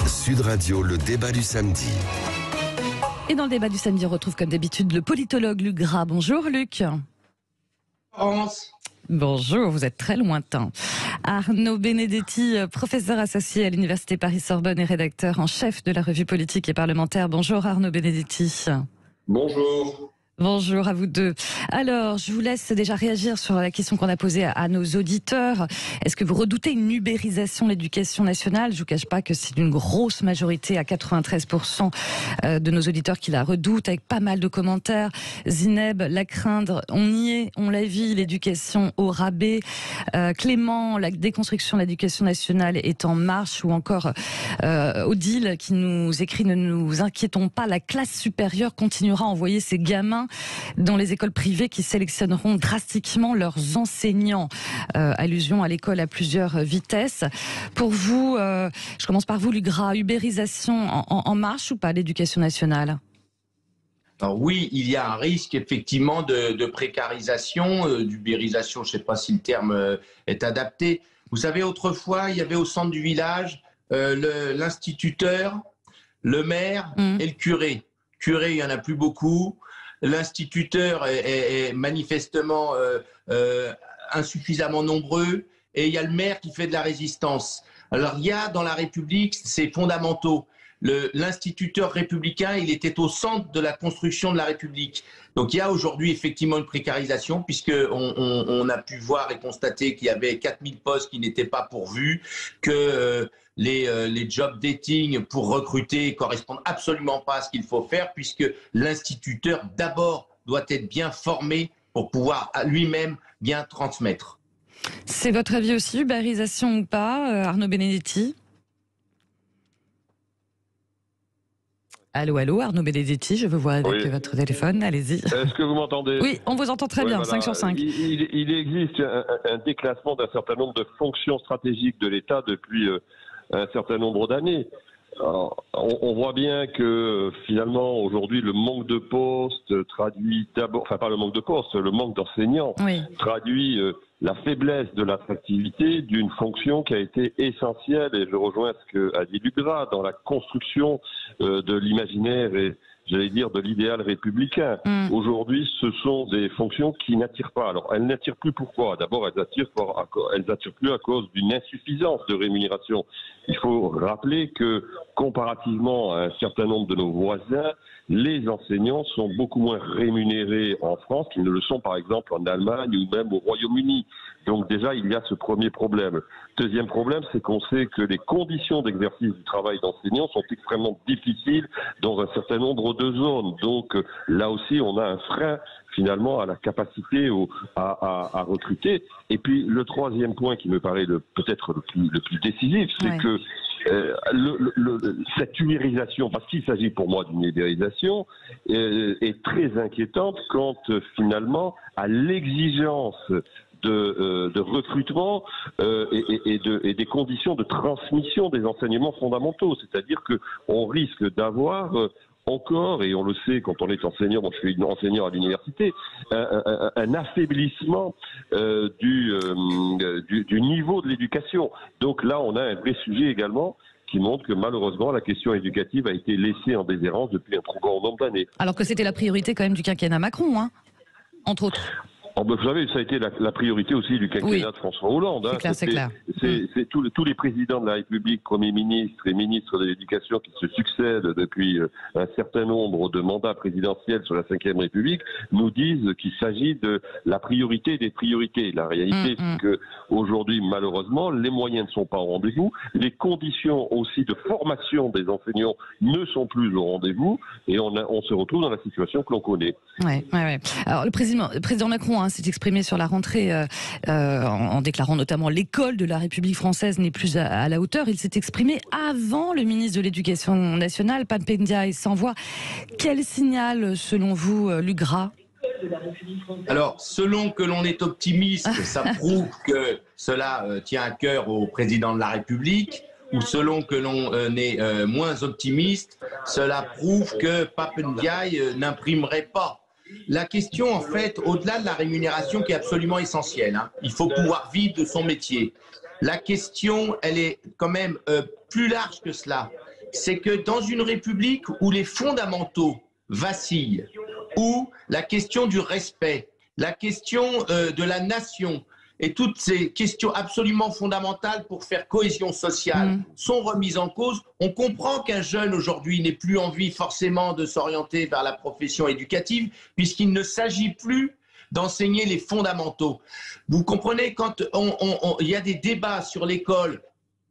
Sud Radio, le débat du samedi. Et dans le débat du samedi, on retrouve comme d'habitude le politologue Luc Gras. Bonjour Luc. Bonjour, vous êtes très lointain. Arnaud Benedetti, professeur associé à l'Université Paris-Sorbonne et rédacteur en chef de la revue politique et parlementaire. Bonjour Arnaud Benedetti. Bonjour. Bonjour à vous deux. Alors, je vous laisse déjà réagir sur la question qu'on a posée à nos auditeurs. Est-ce que vous redoutez une ubérisation de l'éducation nationale ? Je ne vous cache pas que c'est une grosse majorité, à 93% de nos auditeurs qui la redoutent, avec pas mal de commentaires. Zineb, la craindre, on y est, on la vit, l'éducation au rabais. Clément, la déconstruction de l'éducation nationale est en marche. Ou encore Odile qui nous écrit « Ne nous inquiétons pas, la classe supérieure continuera à envoyer ses gamins dans les écoles privées qui sélectionneront drastiquement leurs enseignants. » Allusion à l'école à plusieurs vitesses. Pour vous, je commence par vous, Luc Gras, ubérisation en marche ou pas l'éducation nationale ? Alors oui, il y a un risque effectivement de précarisation, d'ubérisation, je ne sais pas si le terme est adapté. Vous savez, autrefois, il y avait au centre du village l'instituteur, le maire et le curé. Curé, il n'y en a plus beaucoup. L'instituteur est manifestement insuffisamment nombreux et il y a le maire qui fait de la résistance. Alors il y a dans la République, c'est fondamentaux. L'instituteur républicain, il était au centre de la construction de la République. Donc il y a aujourd'hui effectivement une précarisation puisqu'on a pu voir et constater qu'il y avait 4000 postes qui n'étaient pas pourvus, que les job dating pour recruter correspondent absolument pas à ce qu'il faut faire puisque l'instituteur d'abord doit être bien formé pour pouvoir lui-même bien transmettre. C'est votre avis aussi, ubérisation ou pas, Arnaud Benedetti ? Allô, Arnaud Benedetti, je vous vois avec votre téléphone, allez-y. Est-ce que vous m'entendez ? Oui, on vous entend très bien, voilà. 5 sur 5. Il existe un déclassement d'un certain nombre de fonctions stratégiques de l'État depuis un certain nombre d'années. Alors, on voit bien que finalement aujourd'hui le manque de postes traduit d'abord, enfin pas le manque de postes, le manque d'enseignants traduit la faiblesse de l'attractivité d'une fonction qui a été essentielle, et je rejoins ce qu'a dit Luc Gras, dans la construction de l'imaginaire et j'allais dire de l'idéal républicain. Aujourd'hui, ce sont des fonctions qui n'attirent pas. Alors, elles n'attirent plus pourquoi ? D'abord, elles attirent plus à cause d'une insuffisance de rémunération. Il faut rappeler que, comparativement à un certain nombre de nos voisins, les enseignants sont beaucoup moins rémunérés en France qu'ils ne le sont, par exemple, en Allemagne ou même au Royaume-Uni. Donc déjà, il y a ce premier problème. Deuxième problème, c'est qu'on sait que les conditions d'exercice du travail d'enseignant sont extrêmement difficiles dans un certain nombre de zones. Donc là aussi, on a un frein finalement à la capacité à recruter. Et puis le troisième point qui me paraît peut-être le plus décisif, c'est que cette ubérisation, parce qu'il s'agit pour moi d'une ubérisation, est très inquiétante quant finalement à l'exigence de recrutement et des conditions de transmission des enseignements fondamentaux. C'est-à-dire qu'on risque d'avoir encore, et on le sait quand on est enseignant, moi je suis enseignant à l'université, un affaiblissement du niveau de l'éducation. Donc là, on a un vrai sujet également qui montre que malheureusement la question éducative a été laissée en déshérence depuis un trop grand nombre d'années. Alors que c'était la priorité quand même du quinquennat Macron, hein, entre autres. Vous savez, ça a été la priorité aussi du quinquennat de François Hollande. C'est clair. C'est tous les présidents de la République, premiers ministres et ministres de l'Éducation qui se succèdent depuis un certain nombre de mandats présidentiels sur la Ve République nous disent qu'il s'agit de la priorité des priorités. La réalité, c'est que aujourd'hui, malheureusement, les moyens ne sont pas au rendez-vous. Les conditions aussi de formation des enseignants ne sont plus au rendez-vous et on se retrouve dans la situation que l'on connaît. Ouais. Alors le président Macron s'est exprimé sur la rentrée en déclarant notamment l'école de la République française n'est plus à la hauteur. Il s'est exprimé avant le ministre de l'Éducation nationale, Pape Ndiaye, sans voix. Quel signal, selon vous, Luc Gras ? Alors, selon que l'on est optimiste, ça prouve que cela tient à cœur au président de la République, ou selon que l'on est moins optimiste, cela prouve que Pape Ndiaye n'imprimerait pas. La question, en fait, au-delà de la rémunération qui est absolument essentielle, il faut pouvoir vivre de son métier. La question, elle est quand même plus large que cela. c'est que dans une république où les fondamentaux vacillent, où la question du respect, la question de la nation et toutes ces questions absolument fondamentales pour faire cohésion sociale sont remises en cause, on comprend qu'un jeune aujourd'hui n'ait plus envie forcément de s'orienter vers la profession éducative puisqu'il ne s'agit plus d'enseigner les fondamentaux. Vous comprenez, quand il y a des débats sur l'école,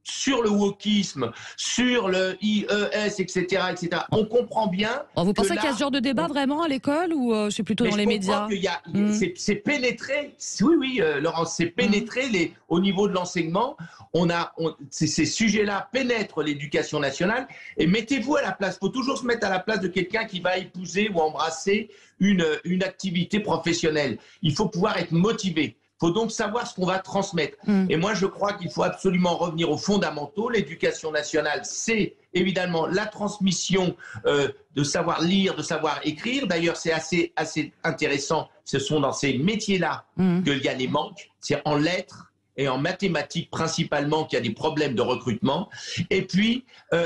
sur le wokisme, sur le IES, etc., etc. On comprend bien. Vous pensez qu'il y a ce genre de débat vraiment à l'école ou c'est plutôt dans les médias? C'est pénétré. Oui, Laurence, c'est pénétré au niveau de l'enseignement. Ces sujets-là pénètrent l'éducation nationale. Et mettez-vous à la place. Il faut toujours se mettre à la place de quelqu'un qui va épouser ou embrasser une activité professionnelle. Il faut pouvoir être motivé. Il faut donc savoir ce qu'on va transmettre. Et moi, je crois qu'il faut absolument revenir aux fondamentaux. L'éducation nationale, c'est évidemment la transmission de savoir lire, de savoir écrire. D'ailleurs, c'est assez intéressant. Ce sont dans ces métiers-là qu'il y a les manques. C'est en lettres et en mathématiques principalement qu'il y a des problèmes de recrutement. Et puis,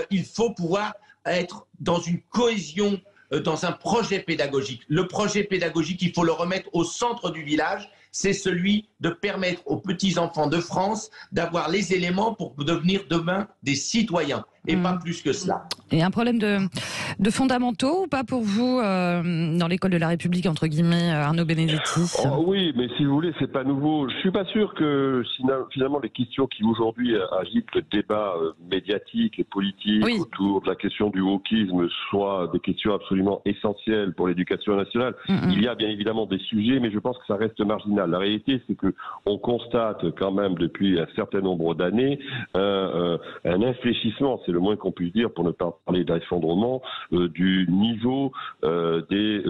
il faut pouvoir être dans une cohésion, dans un projet pédagogique. Le projet pédagogique, il faut le remettre au centre du village. C'est celui de permettre aux petits-enfants de France d'avoir les éléments pour devenir demain des citoyens, et pas plus que cela. Et un problème de fondamentaux ou pas pour vous dans l'école de la République, entre guillemets, Arnaud Benedetti? Oui, mais si vous voulez, c'est pas nouveau. Je suis pas sûr que finalement les questions qui aujourd'hui agitent le débat médiatique et politique autour de la question du wokisme soient des questions absolument essentielles pour l'éducation nationale. Il y a bien évidemment des sujets, mais je pense que ça reste marginal. La réalité, c'est que on constate quand même depuis un certain nombre d'années un infléchissement, c'est le moins qu'on puisse dire pour ne pas parler d'effondrement, du niveau des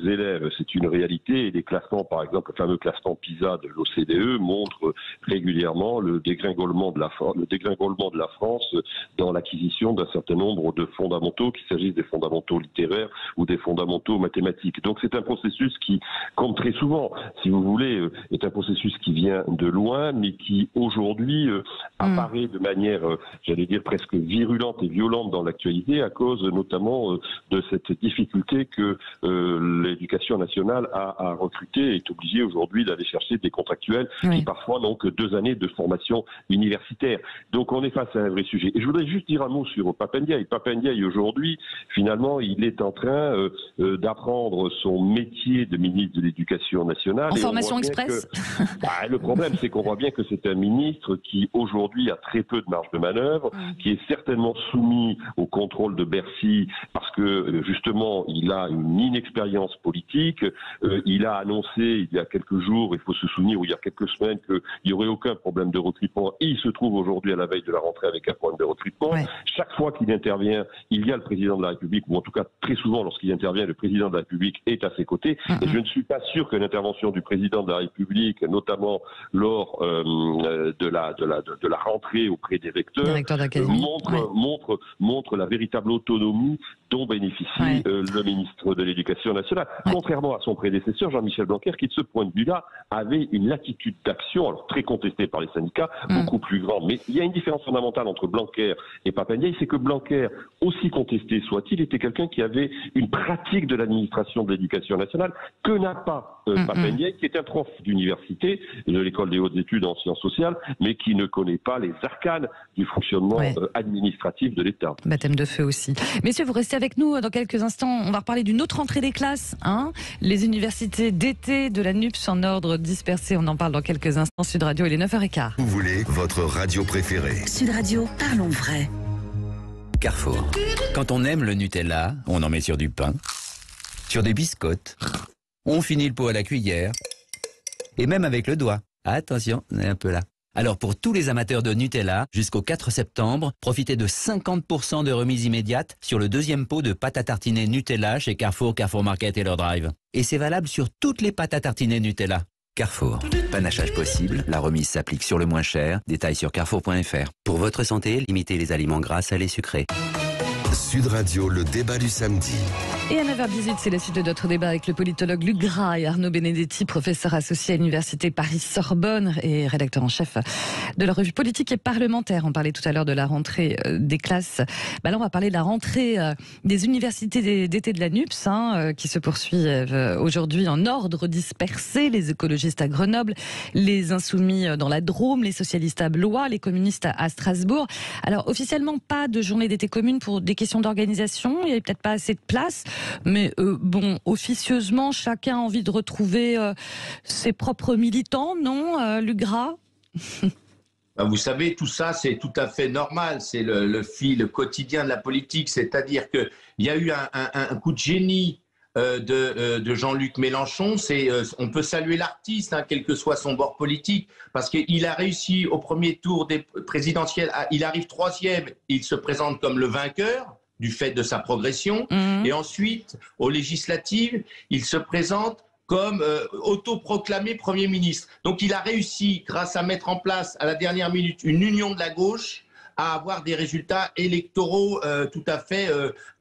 élèves. C'est une réalité et les classements, par exemple, le fameux classement PISA de l'OCDE montre régulièrement le dégringolement de la France dans l'acquisition d'un certain nombre de fondamentaux, qu'il s'agisse des fondamentaux littéraires ou des fondamentaux mathématiques. Donc c'est un processus qui, comme très souvent, si vous voulez, est un processus qui vient de loin, mais qui aujourd'hui apparaît de manière, j'allais dire, presque virulente et violente dans l'actualité à cause notamment de cette difficulté que l'éducation nationale a recruter et est obligée aujourd'hui d'aller chercher des contractuels qui parfois n'ont que 2 années de formation universitaire. Donc on est face à un vrai sujet. Et je voudrais juste dire un mot sur Pape Ndiaye. Pape Ndiaye aujourd'hui, finalement, il est en train d'apprendre son métier de ministre de l'Éducation nationale. En formation express. Le problème, c'est qu'on voit bien que c'est un ministre qui aujourd'hui a très peu de marge de manœuvre, qui est certainement soumis au contrôle de Bercy parce que justement il a une inexpérience politique. Il a annoncé il y a quelques jours, il faut se souvenir, ou il y a quelques semaines, qu'il n'y aurait aucun problème de recrutement. Et il se trouve aujourd'hui à la veille de la rentrée avec un problème de recrutement. Chaque fois qu'il intervient, il y a le président de la République, ou en tout cas très souvent lorsqu'il intervient, le président de la République est à ses côtés. Et je ne suis pas sûr que l'intervention du président de la République, notamment lors de la rentrée auprès des recteurs, montre la véritable autonomie dont bénéficie le ministre de l'Éducation nationale. Contrairement à son prédécesseur, Jean-Michel Blanquer, qui de ce point de vue-là avait une latitude d'action, alors très contestée par les syndicats, beaucoup plus grande. Mais il y a une différence fondamentale entre Blanquer et Pape Ndiaye, c'est que Blanquer, aussi contesté soit-il, était quelqu'un qui avait une pratique de l'administration de l'Éducation nationale que n'a pas Pape Ndiaye, qui est un prof d'université, de l'école des hautes études en sciences sociales, mais qui ne connaît pas les arcanes du fonctionnement administratif de l'État. Baptême de feu aussi. Messieurs, vous restez avec nous dans quelques instants. On va reparler d'une autre rentrée des classes. Les universités d'été de la NUPES en ordre dispersé. On en parle dans quelques instants. Sud Radio, il est 9h15. Vous voulez votre radio préférée. Sud Radio, parlons vrai. Carrefour. Quand on aime le Nutella, on en met sur du pain, sur des biscottes. On finit le pot à la cuillère. Et même avec le doigt. Attention, on est un peu là. Alors pour tous les amateurs de Nutella, jusqu'au 4 septembre, profitez de 50% de remise immédiate sur le 2e pot de pâte à tartiner Nutella chez Carrefour, Carrefour Market et leur Drive. Et c'est valable sur toutes les pâtes à tartiner Nutella. Carrefour. Panachage possible, la remise s'applique sur le moins cher. Détails sur carrefour.fr. Pour votre santé, limitez les aliments gras, salés, sucrés. Sud Radio, le débat du samedi. Et à 9h18, c'est la suite de notre débat avec le politologue Luc Gras et Arnaud Benedetti, professeur associé à l'Université Paris-Sorbonne et rédacteur en chef de la revue politique et parlementaire. On parlait tout à l'heure de la rentrée des classes. Là, on va parler de la rentrée des universités d'été de la NUPS, qui se poursuit aujourd'hui en ordre dispersé. Les écologistes à Grenoble, les insoumis dans la Drôme, les socialistes à Blois, les communistes à Strasbourg. Alors, officiellement, pas de journée d'été commune pour des questions d'organisation. Il n'y avait peut-être pas assez de place. Mais officieusement, chacun a envie de retrouver ses propres militants, non, Luc Gras? Vous savez, tout ça, c'est tout à fait normal. C'est le fil quotidien de la politique. C'est-à-dire qu'il y a eu un coup de génie de Jean-Luc Mélenchon. On peut saluer l'artiste, quel que soit son bord politique, parce qu'il a réussi au premier tour des présidentielles. Il arrive 3e, il se présente comme le vainqueur du fait de sa progression. Et ensuite, aux législatives, il se présente comme autoproclamé Premier ministre. Donc il a réussi, grâce à mettre en place à la dernière minute une union de la gauche, à avoir des résultats électoraux tout à fait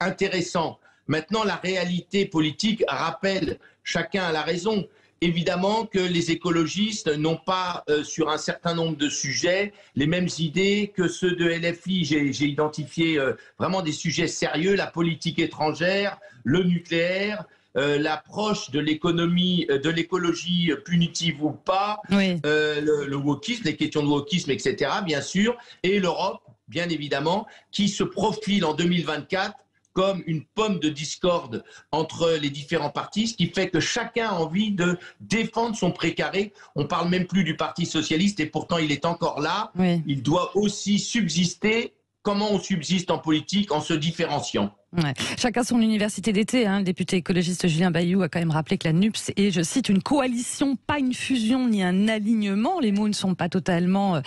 intéressants. Maintenant, la réalité politique rappelle, chacun a la raison, évidemment que les écologistes n'ont pas, sur un certain nombre de sujets, les mêmes idées que ceux de LFI. J'ai identifié vraiment des sujets sérieux, la politique étrangère, le nucléaire, l'approche de l'économie, de l'écologie punitive ou pas, Oui. le wokisme, les questions de wokisme, etc., bien sûr, et l'Europe, bien évidemment, qui se profile en 2024 comme une pomme de discorde entre les différents partis, ce qui fait que chacun a envie de défendre son précaré. On ne parle même plus du Parti socialiste, et pourtant il est encore là. Oui. Il doit aussi subsister. Comment on subsiste en politique? En se différenciant. Ouais. Chacun son université d'été. Le député écologiste Julien Bayou a quand même rappelé que la NUPS est, je cite, une coalition, pas une fusion ni un alignement. Les mots ne sont pas totalement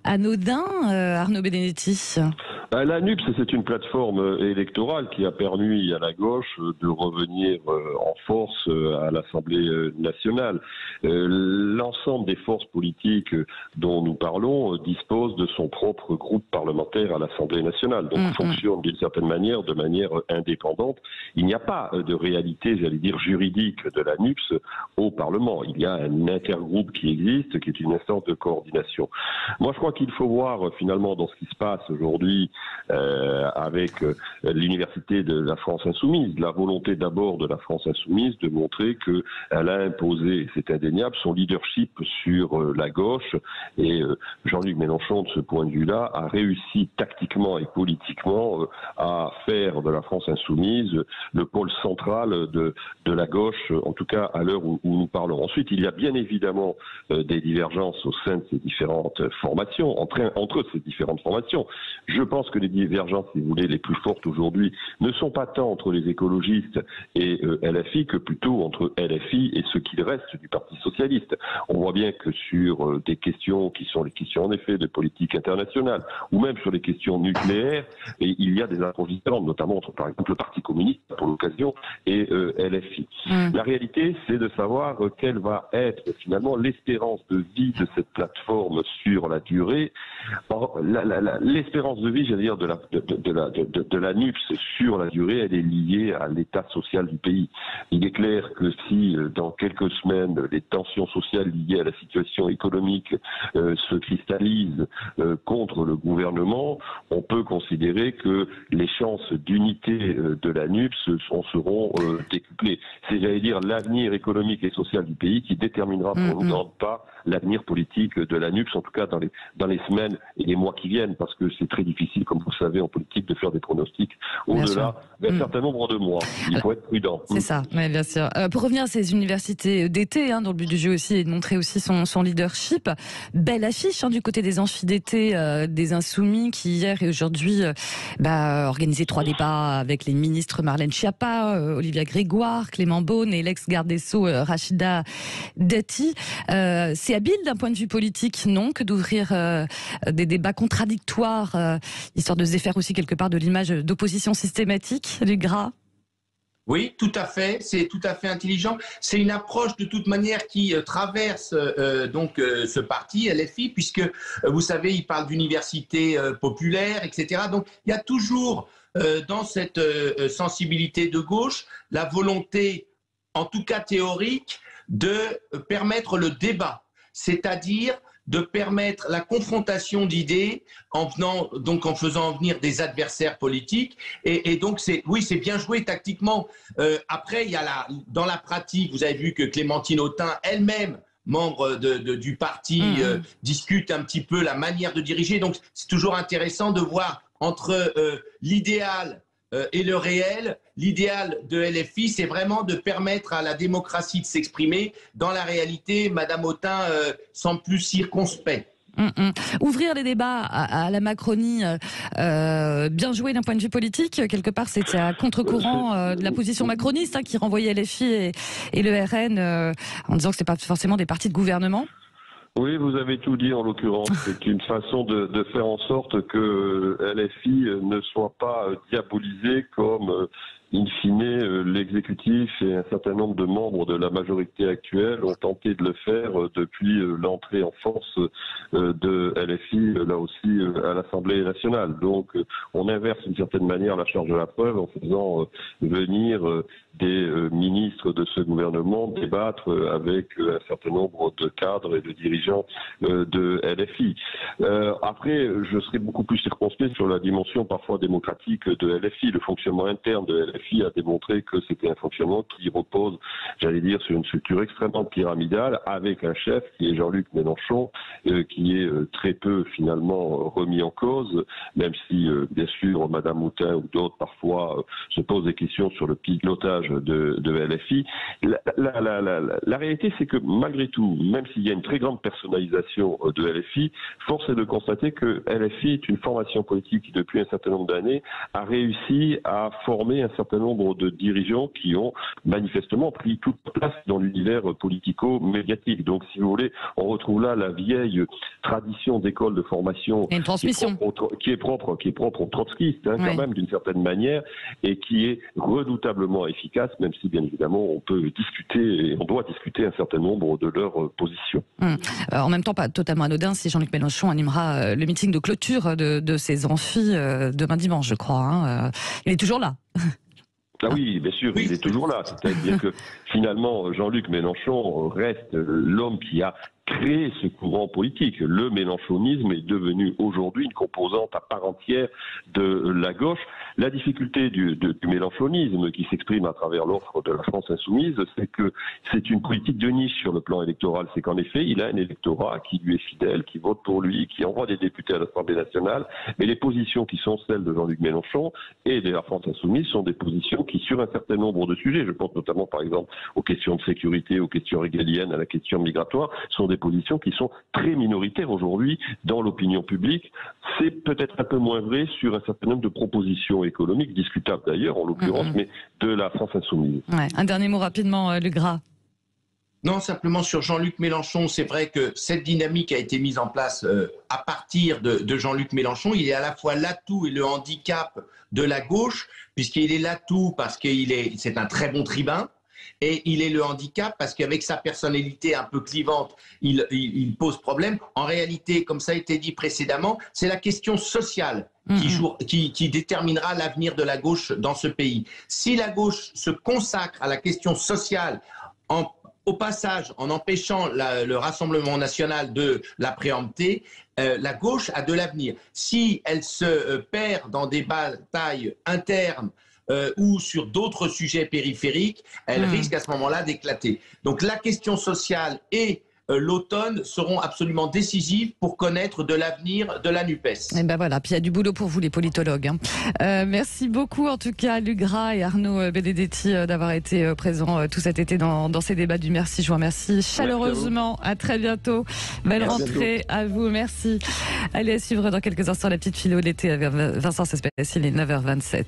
anodins. Arnaud Benedetti. La NUPS, c'est une plateforme électorale qui a permis à la gauche de revenir en force à l'Assemblée nationale. L'ensemble des forces politiques dont nous parlons disposent de son propre groupe parlementaire à l'Assemblée nationale, donc fonctionne d'une certaine manière de manière indépendante. Il n'y a pas de réalité, j'allais dire, juridique de la NUPS au Parlement. Il y a un intergroupe qui existe, qui est une instance de coordination. Moi, je crois qu'il faut voir finalement dans ce qui se passe aujourd'hui avec l'université de la France Insoumise, la volonté d'abord de la France Insoumise de montrer qu'elle a imposé, c'est indéniable, son leadership sur la gauche, et Jean-Luc Mélenchon, de ce point de vue-là, a réussi tactiquement et politiquement à faire de la France Insoumise le pôle central de la gauche, en tout cas à l'heure où nous parlons. Ensuite, il y a bien évidemment des divergences au sein de ces différentes formations, entre ces différentes formations. Je pense que les divergences, si vous voulez, les plus fortes aujourd'hui ne sont pas tant entre les écologistes et LFI que plutôt entre LFI et ce qu'il reste du Parti socialiste. On voit bien que sur des questions qui sont les questions en effet de politique internationale ou même sur les questions nucléaires, et il y a des approches différentes, notamment entre par exemple le Parti communiste pour l'occasion et LFI. La réalité, c'est de savoir quelle va être finalement l'espérance de vie de cette plateforme sur la durée. L'espérance de vie, j'allais dire, de la NUPS sur la durée, elle est liée à l'état social du pays. Il est clair que si dans quelques semaines les tensions sociales liées à la situation économique se cristallisent contre le gouvernement, on peut considérer que les chances d'unité de la NUPS seront décuplées. C'est, j'allais dire, l'avenir économique et social du pays qui déterminera pour nous pas l'avenir politique de la NUPS, en tout cas dans les semaines et les mois qui viennent, parce que c'est très difficile, comme vous le savez, en politique, de faire des pronostics au-delà d'un certain nombre de mois. Il faut être prudent. C'est ça, oui, bien sûr. Pour revenir à ces universités d'été, dont le but du jeu aussi est de montrer aussi son leadership, belle affiche du côté des amphis d'été des Insoumis qui hier et aujourd'hui organisé 3 débats avec les ministres Marlène Schiappa, Olivia Grégoire, Clément Beaune et l'ex-garde des Sceaux Rachida Dati. C'est habile d'un point de vue politique, non, que d'ouvrir des débats contradictoires, histoire de se défaire aussi quelque part de l'image d'opposition systématique, du Gras? Oui, tout à fait. C'est tout à fait intelligent. C'est une approche de toute manière qui traverse ce parti LFI, puisque vous savez, il parle d'université populaire, etc. Donc, il y a toujours dans cette sensibilité de gauche la volonté, en tout cas théorique, de permettre le débat, c'est-à-dire de permettre la confrontation d'idées en faisant venir des adversaires politiques. Et donc, c'est bien joué tactiquement. Après, dans la pratique, vous avez vu que Clémentine Autain, elle-même, membre du parti, discute un petit peu la manière de diriger. Donc, c'est toujours intéressant de voir entre l'idéal et le réel. L'idéal de LFI, c'est vraiment de permettre à la démocratie de s'exprimer. Dans la réalité, Madame Autain semble plus circonspect. Ouvrir les débats à la Macronie, bien joué d'un point de vue politique. Quelque part, c'était à contre-courant de la position macroniste qui renvoyait LFI et le RN en disant que ce n'est pas forcément des partis de gouvernement. Oui, vous avez tout dit en l'occurrence. C'est une façon de faire en sorte que LFI ne soit pas diabolisé comme in fine, l'exécutif et un certain nombre de membres de la majorité actuelle ont tenté de le faire depuis l'entrée en force de LFI, là aussi, à l'Assemblée nationale. Donc, on inverse d'une certaine manière la charge de la preuve en faisant venir des ministres de ce gouvernement débattre avec un certain nombre de cadres et de dirigeants de LFI. Après, je serai beaucoup plus circonspect sur la dimension parfois démocratique de LFI. Le fonctionnement interne de LFI a démontré que c'était un fonctionnement qui repose, j'allais dire, sur une structure extrêmement pyramidale, avec un chef qui est Jean-Luc Mélenchon, qui est très peu finalement remis en cause, même si, bien sûr, Madame Autain ou d'autres parfois se posent des questions sur le pilotage de LFI. La réalité, c'est que malgré tout, même s'il y a une très grande personnalisation de LFI, force est de constater que LFI est une formation politique qui, depuis un certain nombre d'années, a réussi à former un certain nombre de dirigeants qui ont manifestement pris toute place dans l'univers politico-médiatique. Donc, si vous voulez, on retrouve là la vieille tradition d'école de formation une transmission qui est propre aux trotskistes, quand même, d'une certaine manière, et qui est redoutablement efficace, même si, bien évidemment, on peut discuter et on doit discuter un certain nombre de leurs positions. En même temps, pas totalement anodin si Jean-Luc Mélenchon animera le meeting de clôture de ses amphis demain dimanche, je crois. Il est toujours là. Ah oui, bien sûr, il est toujours là. C'est-à-dire que finalement, Jean-Luc Mélenchon reste l'homme qui a créé ce courant politique. Le mélenchonisme est devenu aujourd'hui une composante à part entière de la gauche. La difficulté du mélenchonisme qui s'exprime à travers l'offre de la France insoumise, c'est que c'est une politique de niche sur le plan électoral. C'est qu'en effet, il a un électorat qui lui est fidèle, qui vote pour lui, qui envoie des députés à l'Assemblée nationale. Mais les positions qui sont celles de Jean-Luc Mélenchon et de la France insoumise sont des positions qui, sur un certain nombre de sujets, je pense notamment par exemple aux questions de sécurité, aux questions régaliennes, à la question migratoire, sont des positions qui sont très minoritaires aujourd'hui dans l'opinion publique. C'est peut-être un peu moins vrai sur un certain nombre de propositions économiques, discutables d'ailleurs en l'occurrence, mais de la France insoumise. Ouais. Un dernier mot rapidement, Legras. Non, simplement sur Jean-Luc Mélenchon, c'est vrai que cette dynamique a été mise en place à partir de Jean-Luc Mélenchon. Il est à la fois l'atout et le handicap de la gauche, puisqu'il est l'atout parce c'est un très bon tribun. Et il est le handicap parce qu'avec sa personnalité un peu clivante, il pose problème. En réalité, comme ça a été dit précédemment, c'est la question sociale qui déterminera l'avenir de la gauche dans ce pays. Si la gauche se consacre à la question sociale, au passage, en empêchant le Rassemblement national de la préempter, la gauche a de l'avenir. Si elle se perd dans des batailles internes, ou sur d'autres sujets périphériques, elle risque à ce moment-là d'éclater. Donc la question sociale et l'automne seront absolument décisives pour connaître de l'avenir de la NUPES. Et ben voilà, puis il y a du boulot pour vous les politologues. Merci beaucoup en tout cas Legras et Arnaud Benedetti d'avoir été présents tout cet été dans ces débats du Merci. Je vous remercie chaleureusement. À très bientôt. Belle rentrée à vous. Merci. Allez, à suivre dans quelques instants la petite philo de l'été avec Vincent Cespes. Il est 9h27.